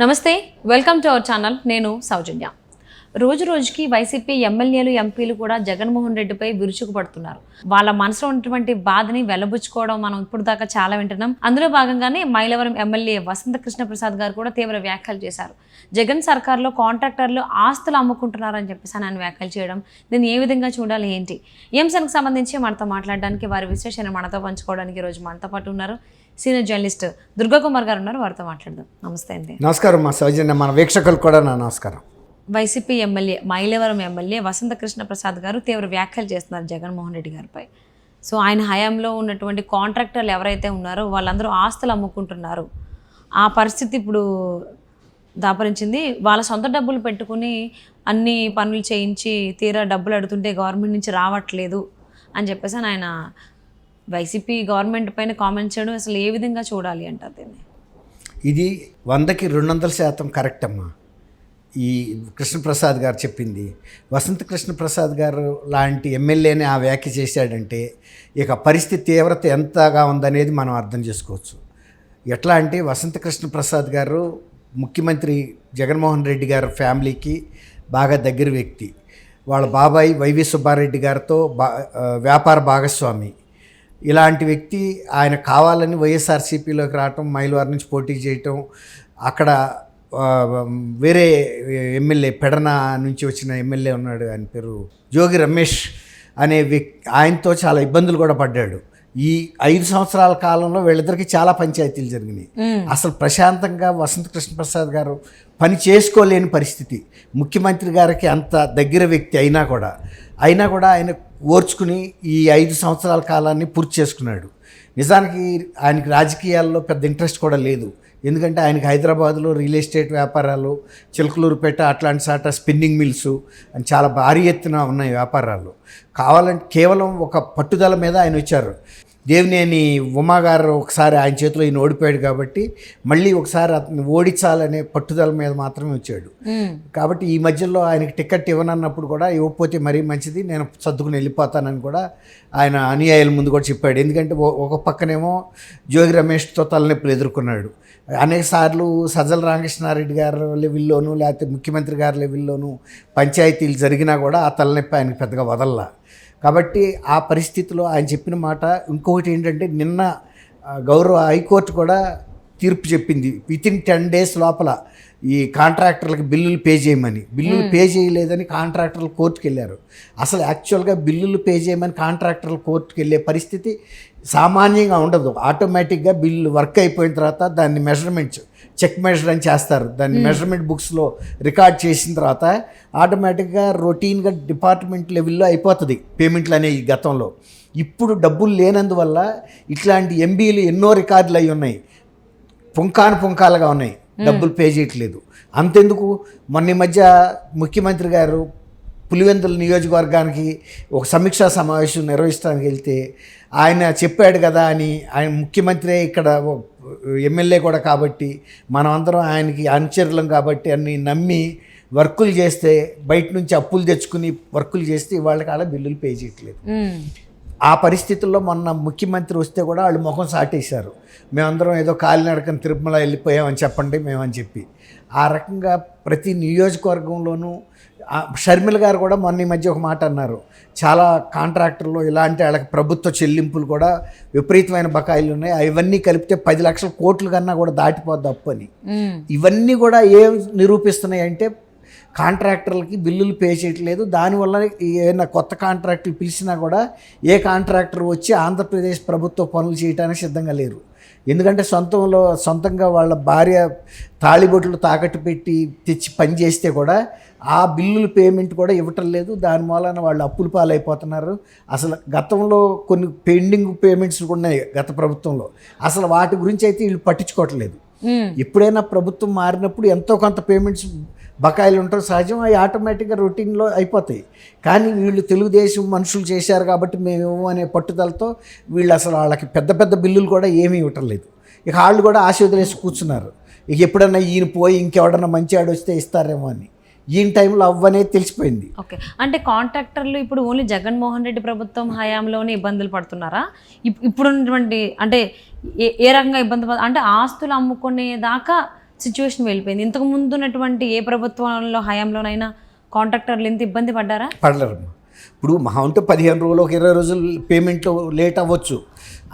నమస్తే, welcome to our channel. నేను సౌజన్య. రోజు రోజుకి వైసీపీ ఎమ్మెల్యేలు ఎంపీలు కూడా జగన్మోహన్ రెడ్డిపై విరుచుకుపడుతున్నారు. వాళ్ళ మనసులో ఉన్నటువంటి బాధని వెల్లబుచ్చుకోవడం మనం ఇప్పుడు దాకా చాలా వింటున్నాం. అందులో భాగంగానే మైలవరం ఎమ్మెల్యే వసంత కృష్ణ ప్రసాద్ గారు కూడా తీవ్ర వ్యాఖ్యలు చేశారు. జగన్ సర్కార్లో కాంట్రాక్టర్లు ఆస్తులు అమ్ముకుంటున్నారని చెప్పేసి ఆయన వ్యాఖ్యలు చేయడం, దీన్ని ఏ విధంగా చూడాలి, ఏంటి ఈ అంశానికి సంబంధించి మనతో మాట్లాడడానికి, వారి విశ్లేషణ మనతో పంచుకోవడానికి ఈరోజు మనతో పాటు ఉన్నారు సీనియర్ జర్నలిస్ట్ దుర్గా కుమార్ గారు ఉన్నారు. వారితో మాట్లాడదాం. నమస్తే అండి. నమస్కారం మా సౌజన్య, మన వీక్షకులు కూడా నా నమస్కారం. వైసీపీ ఎమ్మెల్యే మైలవరం ఎమ్మెల్యే వసంత కృష్ణ ప్రసాద్ గారు తీవ్ర వ్యాఖ్యలు చేస్తున్నారు జగన్మోహన్ రెడ్డి గారిపై. సో ఆయన హయాంలో ఉన్నటువంటి కాంట్రాక్టర్లు ఎవరైతే ఉన్నారో వాళ్ళందరూ ఆస్తులు అమ్ముకుంటున్నారు. ఆ పరిస్థితి ఇప్పుడు దాపరించింది. వాళ్ళ సొంత డబ్బులు పెట్టుకుని అన్ని పనులు చేయించి తీరా డబ్బులు అడుగుతుంటే గవర్నమెంట్ నుంచి రావట్లేదు అని చెప్పేసి ఆయన వైసీపీ గవర్నమెంట్ పైన కామెంట్ చేయడం అసలు ఏ విధంగా చూడాలి అంటారు దీన్ని? ఇది 100కి 200% కరెక్ట్ అమ్మా. ఈ కృష్ణప్రసాద్ గారు చెప్పింది, వసంత కృష్ణప్రసాద్ గారు లాంటి ఎమ్మెల్యేని ఆ వ్యాఖ్య చేశాడంటే ఇక పరిస్థితి తీవ్రత ఎంతగా ఉందనేది మనం అర్థం చేసుకోవచ్చు. ఎట్లా అంటే వసంత కృష్ణప్రసాద్ గారు ముఖ్యమంత్రి జగన్మోహన్ రెడ్డి గారి ఫ్యామిలీకి బాగా దగ్గర వ్యక్తి. వాళ్ళ బాబాయ్ వైవి సుబ్బారెడ్డి గారితో వ్యాపార భాగస్వామి. ఇలాంటి వ్యక్తి ఆయన కావాలని వైఎస్ఆర్సీపీలోకి రావటం, మైలవారి నుంచి పోటీ చేయటం, అక్కడ వేరే ఎమ్మెల్యే పెడన నుంచి వచ్చిన ఎమ్మెల్యే ఉన్నాడు, ఆయన పేరు జోగి రమేష్ అనే వ్యక్తి, ఆయనతో చాలా ఇబ్బందులు కూడా పడ్డాడు. ఈ 5 సంవత్సరాల కాలంలో వీళ్ళిద్దరికి చాలా పంచాయతీలు జరిగినాయి. అసలు ప్రశాంతంగా వసంత కృష్ణప్రసాద్ గారు పని చేసుకోలేని పరిస్థితి. ముఖ్యమంత్రి గారికి అంత దగ్గర వ్యక్తి అయినా కూడా ఆయన ఓర్చుకుని ఈ 5 సంవత్సరాల కాలాన్ని పూర్తి చేసుకున్నాడు. నిజానికి ఆయనకి రాజకీయాల్లో పెద్ద ఇంట్రెస్ట్ కూడా లేదు. ఎందుకంటే ఆయనకి హైదరాబాద్లో రియల్ ఎస్టేట్ వ్యాపారాలు, చిలకలూరుపేట అట్లాంటి సాట స్పిన్నింగ్ మిల్స్ అని చాలా భారీ ఎత్తున ఉన్నాయి వ్యాపారాలు. కావాలంటే కేవలం ఒక పట్టుదల మీద ఆయన వచ్చారు. దేవినేని ఉమా గారు ఒకసారి ఆయన చేతిలో ఈయన ఓడిపోయాడు కాబట్టి మళ్ళీ ఒకసారి అతన్ని ఓడించాలనే పట్టుదల మీద మాత్రమే వచ్చాడు. కాబట్టి ఈ మధ్యలో ఆయనకి టికెట్ ఇవ్వనన్నప్పుడు కూడా ఇవ్వకపోతే మరీ మంచిది, నేను సర్దుకుని వెళ్ళిపోతానని కూడా ఆయన అనుయాయుల ముందు కూడా చెప్పాడు. ఎందుకంటే ఒక పక్కనేమో జోగి రమేష్తో తలనొప్పులు ఎదుర్కొన్నాడు. అనేక సార్లు సజ్జల రామకృష్ణారెడ్డి గారి లెవెల్లోనూ లేకపోతే ముఖ్యమంత్రి గారి లెవెల్లోనూ పంచాయతీలు జరిగినా కూడా ఆ తలనొప్పి ఆయనకు పెద్దగా వదల్లా. కాబట్టి ఆ పరిస్థితిలో ఆయన చెప్పిన మాట. ఇంకొకటి ఏంటంటే, నిన్న గౌరవ హైకోర్టు కూడా తీర్పు చెప్పింది, వితిన్ 10 days లోపల ఈ కాంట్రాక్టర్లకు బిల్లులు పే చేయమని. బిల్లులు పే చేయలేదని కాంట్రాక్టర్లు కోర్టుకు వెళ్ళారు. అసలు యాక్చువల్గా బిల్లులు పే చేయమని కాంట్రాక్టర్లు కోర్టుకు వెళ్ళే పరిస్థితి సామాన్యంగా ఉండదు. ఆటోమేటిక్గా బిల్లు వర్క్ అయిపోయిన తర్వాత దాన్ని మెజర్మెంట్స్ చెక్ మెజర్ అని చేస్తారు. దాన్ని మెజర్మెంట్ బుక్స్లో రికార్డ్ చేసిన తర్వాత ఆటోమేటిక్గా రొటీన్గా డిపార్ట్మెంట్ లెవెల్లో అయిపోతుంది పేమెంట్లు అనేవి. గతంలో ఇప్పుడు డబ్బులు లేనందువల్ల ఇట్లాంటి ఎంబీలు ఎన్నో రికార్డులు అయి ఉన్నాయి, పుంకాలుగా ఉన్నాయి, డబ్బులు పే చేయట్లేదు. అంతెందుకు, మొన్న మధ్య ముఖ్యమంత్రి గారు పులివెందుల నియోజకవర్గానికి ఒక సమీక్షా సమావేశం నిర్వహించడానికి వెళ్తే ఆయన చెప్పాడు కదా అని, ఆయన ముఖ్యమంత్రి ఇక్కడ ఎమ్మెల్యే కూడా కాబట్టి మనం అందరం ఆయనకి అనుచరులం కాబట్టి అని నమ్మి వర్కులు చేస్తే, బయట నుంచి అప్పులు తెచ్చుకుని వర్కులు చేస్తే వాళ్ళకి అలా బిల్లులు పే చేయట్లేదు. ఆ పరిస్థితుల్లో మొన్న ముఖ్యమంత్రి వస్తే కూడా వాళ్ళు ముఖం సాటేశారు. మేమందరం ఏదో కాలినడకని తిరుమల వెళ్ళిపోయామని చెప్పండి మేమని చెప్పి. ఆ రకంగా ప్రతి నియోజకవర్గంలోనూ షర్మిల గారు కూడా మొన్న ఈ మధ్య ఒక మాట అన్నారు, చాలా కాంట్రాక్టర్లు ఇలాంటి వాళ్ళకి ప్రభుత్వ చెల్లింపులు కూడా విపరీతమైన బకాయిలు ఉన్నాయి, అవన్నీ కలిపితే 10 లక్షల కోట్లు కన్నా కూడా దాటిపోద్ది అప్పు అని. ఇవన్నీ కూడా ఏం నిరూపిస్తున్నాయి అంటే, కాంట్రాక్టర్లకి బిల్లులు పే చేయట్లేదు. దానివల్ల ఏమైనా కొత్త కాంట్రాక్టులు పిలిచినా కూడా ఏ కాంట్రాక్టర్ వచ్చి ఆంధ్రప్రదేశ్ ప్రభుత్వ పనులు చేయడానికి సిద్ధంగా లేరు. ఎందుకంటే సొంతంగా వాళ్ళ భార్య తాళిబొట్లు తాకట్టు పెట్టి తెచ్చి పని చేస్తే కూడా ఆ బిల్లులు పేమెంట్ కూడా ఇవ్వటం లేదు. దాని మూలన వాళ్ళు అప్పుల పాలైపోతున్నారు. అసలు గతంలో కొన్ని పెండింగ్ పేమెంట్స్ కూడా ఉన్నాయి గత ప్రభుత్వంలో, అసలు వాటి గురించి అయితే వీళ్ళు పట్టించుకోవట్లేదు. ఎప్పుడైనా ప్రభుత్వం మారినప్పుడు ఎంతో కొంత పేమెంట్స్ బకాయిలు ఉంటారు సహజం, అవి ఆటోమేటిక్గా రొటీన్లో అయిపోతాయి. కానీ వీళ్ళు తెలుగుదేశం మనుషులు చేశారు కాబట్టి మేము అనే పట్టుదలతో వీళ్ళు అసలు వాళ్ళకి పెద్ద బిల్లులు కూడా ఏమీ ఇవ్వటం లేదు. ఇక వాళ్ళు కూడా ఆశ వదిలేసి కూర్చున్నారు. ఇక ఎప్పుడన్నా ఈయన పోయి ఇంకెవడన్నా మంచి ఆడు వస్తే ఇస్తారేమో అని. ఈయన టైంలో అవ్వనేది తెలిసిపోయింది. ఓకే, అంటే కాంట్రాక్టర్లు ఇప్పుడు ఓన్లీ జగన్మోహన్ రెడ్డి ప్రభుత్వం హయాంలోనే ఇబ్బందులు పడుతున్నారా? ఇప్పుడున్నటువంటి అంటే ఏ రకంగా ఇబ్బంది అంటే ఆస్తులు అమ్ముకునే దాకా సిచ్యువేషన్ వెళ్ళిపోయింది. ఇంతకు ముందు ఉన్నటువంటి ఏ ప్రభుత్వంలో హయాంలోనైనా కాంట్రాక్టర్లు ఇంత ఇబ్బంది పడ్డారా? పడలేరమ్మా. ఇప్పుడు మహా ఉంటే 15 రోజులు, ఒక 20 రోజులు పేమెంట్ లేట్ అవ్వచ్చు,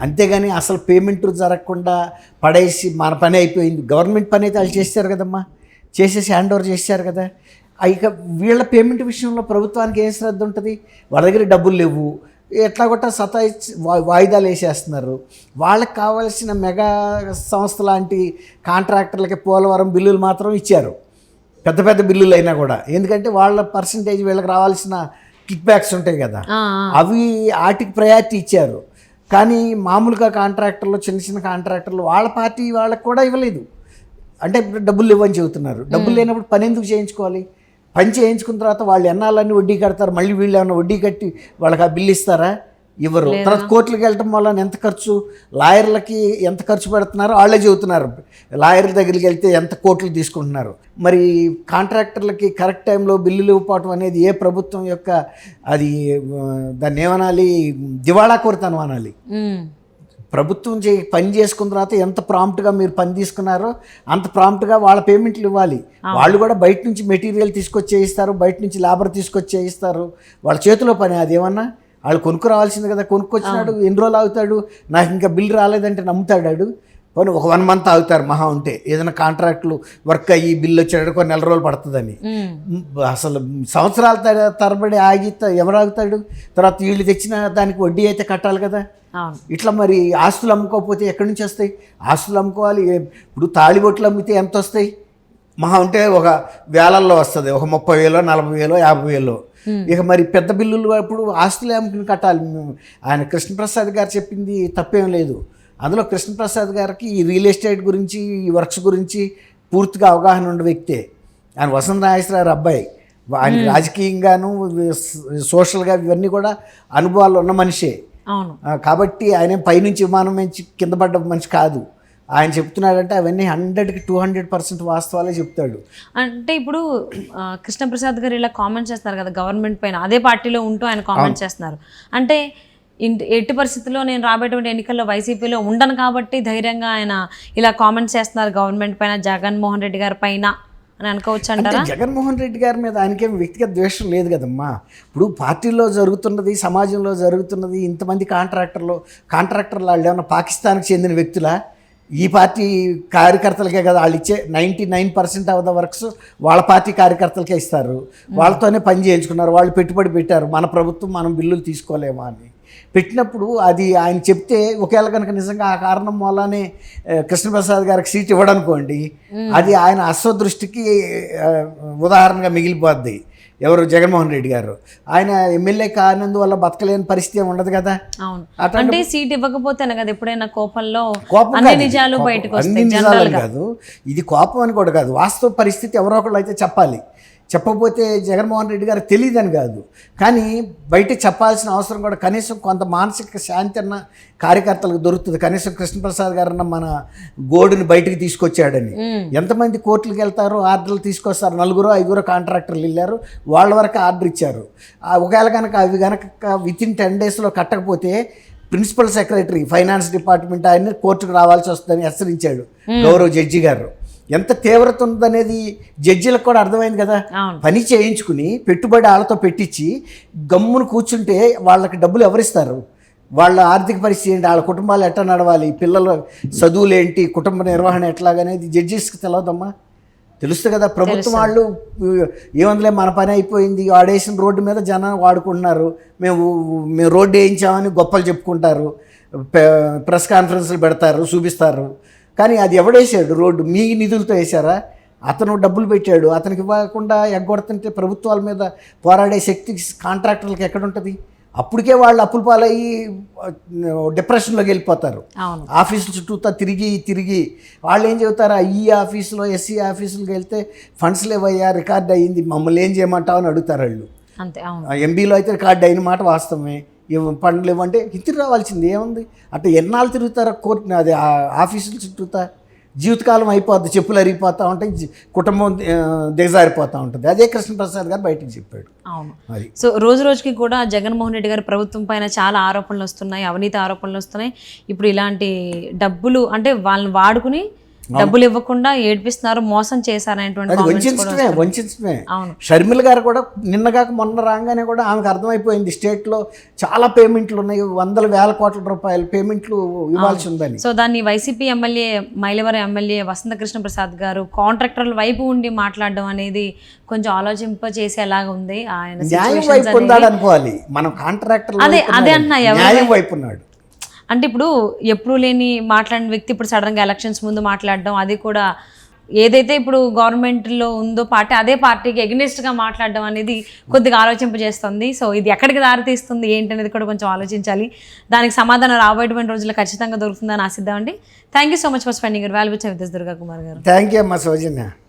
అంతేగాని అసలు పేమెంట్ జరగకుండా పడేసి మన పని అయిపోయింది. గవర్నమెంట్ పని అయితే వాళ్ళు చేశారు కదమ్మా, చేసేసి హ్యాండ్ ఓవర్ చేశారు కదా. ఇక వీళ్ళ పేమెంట్ విషయంలో ప్రభుత్వానికి ఏం శ్రద్ధ ఉంటుంది? వాళ్ళ దగ్గర డబ్బులు లేవు, ఎట్లా కొట్టా సతాయిచ్చి వాయిదాలు వేసేస్తున్నారు. వాళ్ళకి కావాల్సిన మెగా సంస్థ లాంటి కాంట్రాక్టర్లకి పోలవరం బిల్లులు మాత్రం ఇచ్చారు, పెద్ద పెద్ద బిల్లులు అయినా కూడా. ఎందుకంటే వాళ్ళ పర్సంటేజ్ వీళ్ళకి రావాల్సిన కిక్ బ్యాక్స్ ఉంటాయి కదా, అవి వాటికి ప్రయారిటీ ఇచ్చారు. కానీ మామూలుగా కాంట్రాక్టర్లు, చిన్న చిన్న కాంట్రాక్టర్లు వాళ్ళ పార్టీ వాళ్ళకి కూడా ఇవ్వలేదు. అంటే డబ్బులు ఇవ్వని చెబుతున్నారు. డబ్బులు లేనప్పుడు పని ఎందుకు చేయించుకోవాలి? పని చేయించుకున్న తర్వాత వాళ్ళు ఎన్నాళ్ళని వడ్డీ కడతారు, మళ్ళీ వీళ్ళు ఏమైనా వడ్డీ కట్టి వాళ్ళకి ఆ బిల్లు ఇస్తారా? ఇవ్వరు. తర్వాత కోర్టులకు వెళ్ళటం వల్ల ఎంత ఖర్చు, లాయర్లకి ఎంత ఖర్చు పెడుతున్నారో వాళ్ళే చెబుతున్నారు. లాయర్ల దగ్గరికి వెళ్తే ఎంత కోట్లు తీసుకుంటున్నారు. మరి కాంట్రాక్టర్లకి కరెక్ట్ టైంలో బిల్లులు ఇవ్వకపోవటం అనేది ఏ ప్రభుత్వం యొక్క అది దాన్ని ఏమనాలి, దివాళా కోరుతాను అనాలి. ప్రభుత్వం పని చేసుకున్న తర్వాత ఎంత ప్రాంప్ట్గా మీరు పని తీసుకున్నారో అంత ప్రాంప్ట్గా వాళ్ళ పేమెంట్లు ఇవ్వాలి. వాళ్ళు కూడా బయట నుంచి మెటీరియల్ తీసుకొచ్చి చేయిస్తారు, బయట నుంచి లేబర్ తీసుకొచ్చి చేయిస్తారు. వాళ్ళ చేతిలో పని అదేమన్నా వాళ్ళు కొనుక్కు రావాల్సింది కదా. కొనుక్కొచ్చినాడు, ఎన్ని రోజులు ఆగుతాడు, నాకు ఇంకా బిల్ రాలేదంటే నమ్ముతాడు. పోనీ ఒక 1 month ఆగుతారు మహా ఉంటే, ఏదైనా కాంట్రాక్టులు వర్క్ అయ్యి బిల్లు వచ్చాడు కొన్ని నెల రోజులు పడుతుందని. అసలు సంవత్సరాల తరబడి ఆగి ఎవరు ఆగుతాడు? తర్వాత వీళ్ళు తెచ్చిన దానికి వడ్డీ అయితే కట్టాలి కదా. ఇట్లా మరి ఆస్తులు అమ్ముకోకపోతే ఎక్కడి నుంచి వస్తాయి? ఆస్తులు అమ్ముకోవాలి. ఇప్పుడు తాళిబొట్లు అమ్మితే ఎంత వస్తాయి? మహా ఉంటే ఒక వేలల్లో వస్తుంది, ఒక 30,000, 40,000, 50,000. ఇక మరి పెద్ద బిల్లులు అప్పుడు ఆస్తులే అమ్ముకుని కట్టాలి. ఆయన కృష్ణప్రసాద్ గారు చెప్పింది తప్పేం లేదు. అందులో కృష్ణప్రసాద్ గారికి ఈ రియల్ ఎస్టేట్ గురించి, ఈ వర్క్స్ గురించి పూర్తిగా అవగాహన ఉన్న వ్యక్తే. ఆయన వసంత నాగేశ్వరరావు అబ్బాయి. ఆయన రాజకీయంగాను సోషల్గా ఇవన్నీ కూడా అనుభవాలు ఉన్న మనిషే. కాబట్టి ఆయన పైనుంచి విమానం నుంచి కింద పడ్డ మనిషి కాదు. ఆయన చెప్తున్నాడంటే అవన్నీ 100కి 200% వాస్తవాలే చెప్తాడు. అంటే ఇప్పుడు కృష్ణప్రసాద్ గారు ఇలా కామెంట్ చేస్తున్నారు కదా గవర్నమెంట్ పైన, అదే పార్టీలో ఉంటూ ఆయన కామెంట్ చేస్తున్నారు. అంటే ఎట్టి పరిస్థితుల్లో నేను రాబోయేటువంటి ఎన్నికల్లో వైసీపీలో ఉండను కాబట్టి ధైర్యంగా ఆయన ఇలా కామెంట్స్ చేస్తున్నారు గవర్నమెంట్ పైన, జగన్మోహన్ రెడ్డి గారి పైన అని అనుకోవచ్చు అంటారా? జగన్మోహన్ రెడ్డి గారి మీద ఆయనకేం వ్యక్తిగత ద్వేషం లేదు కదమ్మా. ఇప్పుడు పార్టీలో జరుగుతున్నది, సమాజంలో జరుగుతున్నది, ఇంతమంది కాంట్రాక్టర్లు వాళ్ళు ఏమన్నా పాకిస్తాన్కి చెందిన వ్యక్తులా? ఈ పార్టీ కార్యకర్తలకే కదా వాళ్ళు ఇచ్చే 99% ఆఫ్ ద వర్క్స్ వాళ్ళ పార్టీ కార్యకర్తలకే ఇస్తారు. వాళ్ళతోనే పని చేయించుకున్నారు, వాళ్ళు పెట్టుబడి పెట్టారు. మన ప్రభుత్వం మనం బిల్లులు తీసుకోలేమా అని పెట్టినప్పుడు అది ఆయన చెప్తే, ఒకవేళ కనుక నిజంగా ఆ కారణం వల్లనే కృష్ణప్రసాద్ గారికి సీట్ ఇవ్వడనుకోండి, అది ఆయన అస్వదృష్టికి ఉదాహరణగా మిగిలిపోద్ది. ఎవరు? జగన్మోహన్ రెడ్డి గారు. ఆయన ఎమ్మెల్యే కానందువల్ల బతకలేని పరిస్థితి ఉండదు కదా. అంటే సీట్ ఇవ్వకపోతేనే కదా ఎప్పుడైనా కోపంలో నిజాలు బయటకు కాదు. ఇది కోపం అని కూడా కాదు, వాస్తవ పరిస్థితి ఎవరో ఒకళ్ళు అయితే చెప్పాలి. చెప్పకపోతే జగన్మోహన్ రెడ్డి గారికి తెలియదని కాదు, కానీ బయట చెప్పాల్సిన అవసరం కూడా కనీసం కొంత మానసిక శాంతి అన్న కార్యకర్తలకు దొరుకుతుంది. కనీసం కృష్ణప్రసాద్ గారన్న మన గోడుని బయటికి తీసుకొచ్చాడని. ఎంతమంది కోర్టులకు వెళ్తారో ఆర్డర్లు తీసుకొస్తారు, 4-5 కాంట్రాక్టర్లు వెళ్ళారు, వాళ్ళ వరకు ఆర్డర్ ఇచ్చారు. ఒకవేళ కనుక అవి కనుక వితిన్ 10 daysలో కట్టకపోతే ప్రిన్సిపల్ సెక్రటరీ ఫైనాన్స్ డిపార్ట్మెంట్ ఆయన కోర్టుకు రావాల్సి వస్తుందని హెచ్చరించాడు గౌరవ జడ్జి గారు. ఎంత తీవ్రత ఉందనేది జడ్జిలకు కూడా అర్థమైంది కదా. పని చేయించుకుని పెట్టుబడి వాళ్ళతో పెట్టించి గమ్మును కూర్చుంటే వాళ్ళకి డబ్బులు ఎవరిస్తారు? వాళ్ళ ఆర్థిక పరిస్థితి ఏంటి, వాళ్ళ కుటుంబాలు ఎట్లా నడవాలి, పిల్లల చదువులు ఏంటి, కుటుంబ నిర్వహణ ఎట్లాగనేది జడ్జిస్కి తెలియదమ్మా. తెలుస్తుంది కదా. ప్రభుత్వం వాళ్ళు ఏమందులే మన పని అయిపోయింది, వాడేసిన రోడ్డు మీద జనాన్ని వాడుకుంటున్నారు, మేము రోడ్డు వేయించామని గొప్పలు చెప్పుకుంటారు, ప్రెస్ కాన్ఫరెన్స్లు పెడతారు, చూపిస్తారు. కానీ అది ఎవడేసాడు రోడ్డు? మీ నిధులతో వేశారా? అతను డబ్బులు పెట్టాడు, అతనికి ఇవ్వకుండా ఎగ్గొడుతుంటే ప్రభుత్వాల మీద పోరాడే శక్తి కాంట్రాక్టర్లకు ఎక్కడుంటుంది? అప్పటికే వాళ్ళు అప్పుల పాలయ్యి డిప్రెషన్లోకి వెళ్ళిపోతారు. ఆఫీసుల చుట్టూతా తిరిగి వాళ్ళు ఏం చెబుతారు? ఈ ఆఫీసులో ఎస్సీ ఆఫీసులకు వెళ్తే ఫండ్స్ లేవయ్యా, రికార్డ్ అయ్యింది, మమ్మల్ని ఏం చేయమంటావు అని అడుగుతారు వాళ్ళు. ఎంబీలో అయితే రికార్డ్ అయిన మాట వాస్తవమే. పనులు ఇవ్వంటే ఇంటికి రావాల్సింది ఏముంది? అంటే ఎన్నాళ్ళు తిరుగుతారా కోర్టు, అది ఆఫీసుల చుట్టూతా? జీవితకాలం అయిపోద్ది, చెప్పులు అరిగిపోతూ ఉంటాయి, కుటుంబం దిగజారిపోతూ ఉంటుంది. అదే కృష్ణప్రసాద్ గారు బయటకు చెప్పాడు. అది సో రోజుకి కూడా జగన్మోహన్ రెడ్డి గారి ప్రభుత్వం పైన చాలా ఆరోపణలు వస్తున్నాయి, అవినీతి ఆరోపణలు వస్తున్నాయి. ఇప్పుడు ఇలాంటి డబ్బులు అంటే వాళ్ళని వాడుకుని డబ్బులు ఇవ్వకుండా ఏడిపిస్తున్నారు, మోసం చేశారనేటువంటి అది comments కూడా వంచడమే వంచడమే. అవును. షర్మిల గారు కూడా నిన్నగాక మొన్న రాగానే కూడా ఆమెకు అర్థమైపోయింది స్టేట్లో చాలా పేమెంట్లు ఉన్నాయి, వందల వేల కోట్ల రూపాయల పేమెంట్లు ఇవ్వాల్సి ఉందని. సో దాన్ని YCP MLA Mylavaram MLA Vasantha Krishna Prasad గారు కాంట్రాక్టర్ల వైపు ఉండి మాట్లాడడం అనేది కొంచెం ఆలోచింప చేసేలాగా ఉంది. ఆయన న్యాయం situations వైపు అనేవి. ఉన్నాడు అనుకోవాలి, మనం కాంట్రాక్టర్ అదే అంటున్నా, న్యాయం వైపు ఉన్నాడు. అంటే ఇప్పుడు ఎప్పుడు లేని మాట్లాడిన వ్యక్తి ఇప్పుడు సడన్గా ఎలక్షన్స్ ముందు మాట్లాడడం, అది కూడా ఏదైతే ఇప్పుడు గవర్నమెంట్లో ఉందో పార్టీ అదే పార్టీకి ఎగ్నెస్ట్గా మాట్లాడడం అనేది కొద్దిగా ఆలోచింపజేస్తుంది. సో ఇది ఎక్కడికి దారితీస్తుంది ఏంటి అనేది కూడా కొంచెం ఆలోచించాలి. దానికి సమాధానం రాబోయేటువంటి రోజుల్లో ఖచ్చితంగా దొరుకుతుందని ఆశిద్దామండి. Thank you so much for spending your valuable time with Durga Kumar గారు. థ్యాంక్ యూ అమ్మా సౌజన్య.